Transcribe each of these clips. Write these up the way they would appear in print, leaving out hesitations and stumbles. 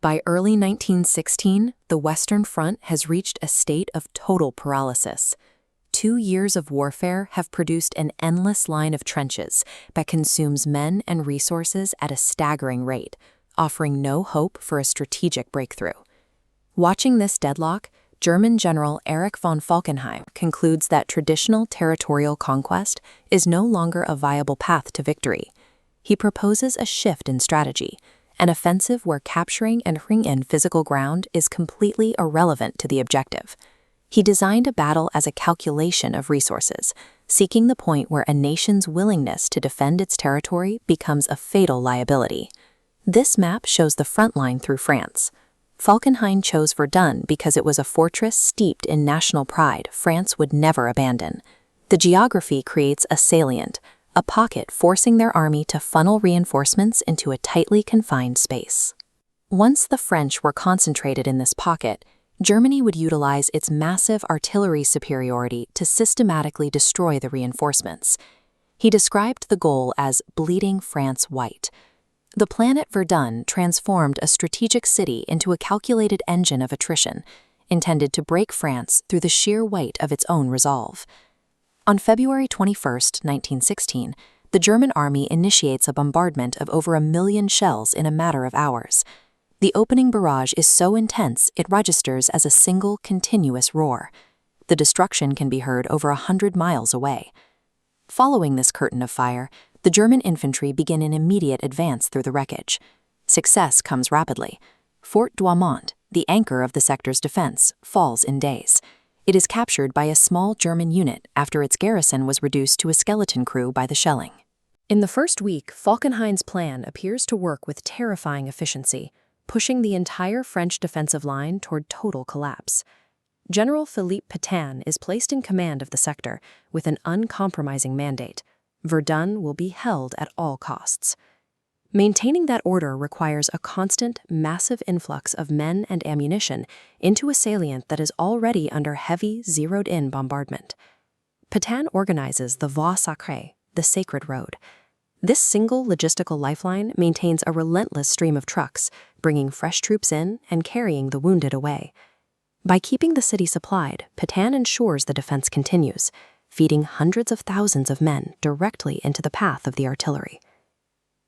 By early 1916, the Western Front has reached a state of total paralysis. 2 years of warfare have produced an endless line of trenches that consumes men and resources at a staggering rate, offering no hope for a strategic breakthrough. Watching this deadlock, German General Erich von Falkenhayn concludes that traditional territorial conquest is no longer a viable path to victory. He proposes a shift in strategy, an offensive where capturing and holding in physical ground is completely irrelevant to the objective. He designed a battle as a calculation of resources, seeking the point where a nation's willingness to defend its territory becomes a fatal liability. This map shows the front line through France. Falkenhayn chose Verdun because it was a fortress steeped in national pride France would never abandon. The geography creates a salient, a pocket forcing their army to funnel reinforcements into a tightly confined space. Once the French were concentrated in this pocket, Germany would utilize its massive artillery superiority to systematically destroy the reinforcements. He described the goal as bleeding France white. The plan at Verdun transformed a strategic city into a calculated engine of attrition, intended to break France through the sheer weight of its own resolve. On February 21, 1916, the German army initiates a bombardment of over 1 million shells in a matter of hours. The opening barrage is so intense it registers as a single, continuous roar. The destruction can be heard over 100 miles away. Following this curtain of fire, the German infantry begin an immediate advance through the wreckage. Success comes rapidly. Fort Douaumont, the anchor of the sector's defense, falls in days. It is captured by a small German unit after its garrison was reduced to a skeleton crew by the shelling. In the first week, Falkenhayn's plan appears to work with terrifying efficiency, pushing the entire French defensive line toward total collapse. General Philippe Pétain is placed in command of the sector with an uncompromising mandate. Verdun will be held at all costs. Maintaining that order requires a constant, massive influx of men and ammunition into a salient that is already under heavy, zeroed-in bombardment. Pétain organizes the Voie Sacrée, the Sacred Road. This single logistical lifeline maintains a relentless stream of trucks, bringing fresh troops in and carrying the wounded away. By keeping the city supplied, Pétain ensures the defense continues, feeding hundreds of thousands of men directly into the path of the artillery.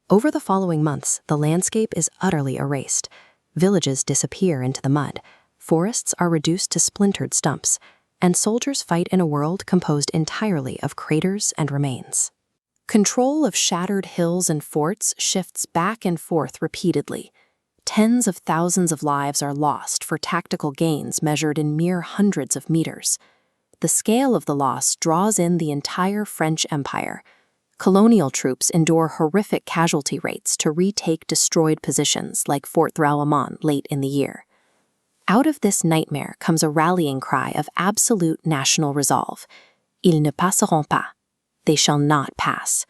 Over the following months, the landscape is utterly erased. Villages disappear into the mud, forests are reduced to splintered stumps, and soldiers fight in a world composed entirely of craters and remains. Control of shattered hills and forts shifts back and forth repeatedly. Tens of thousands of lives are lost for tactical gains measured in mere hundreds of meters. The scale of the loss draws in the entire French Empire. Colonial troops endure horrific casualty rates to retake destroyed positions like Fort Douaumont late in the year. Out of this nightmare comes a rallying cry of absolute national resolve. Ils ne passeront pas. They shall not pass.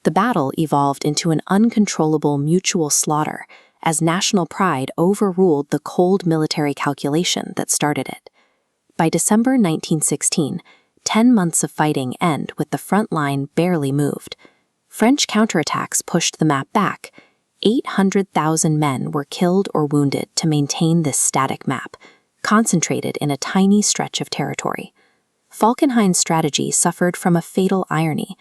The battle evolved into an uncontrollable mutual slaughter as national pride overruled the cold military calculation that started it. By December 1916, 10 months of fighting end with the front line barely moved. French counterattacks pushed the map back. 800,000 men were killed or wounded to maintain this static map, concentrated in a tiny stretch of territory. Falkenhayn's strategy suffered from a fatal irony.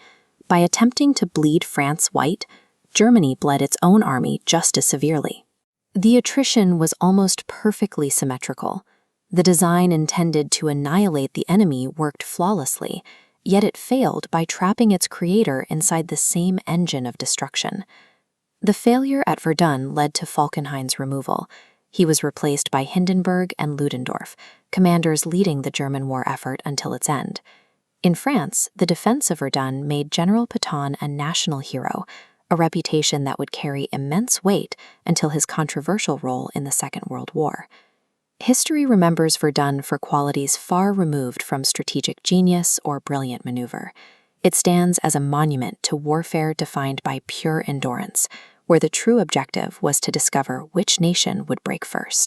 By attempting to bleed France white, Germany bled its own army just as severely. The attrition was almost perfectly symmetrical. The design intended to annihilate the enemy worked flawlessly, yet it failed by trapping its creator inside the same engine of destruction. The failure at Verdun led to Falkenhayn's removal. He was replaced by Hindenburg and Ludendorff, commanders leading the German war effort until its end. In France, the defense of Verdun made General Pétain a national hero, a reputation that would carry immense weight until his controversial role in the Second World War. History remembers Verdun for qualities far removed from strategic genius or brilliant maneuver. It stands as a monument to warfare defined by pure endurance, where the true objective was to discover which nation would break first.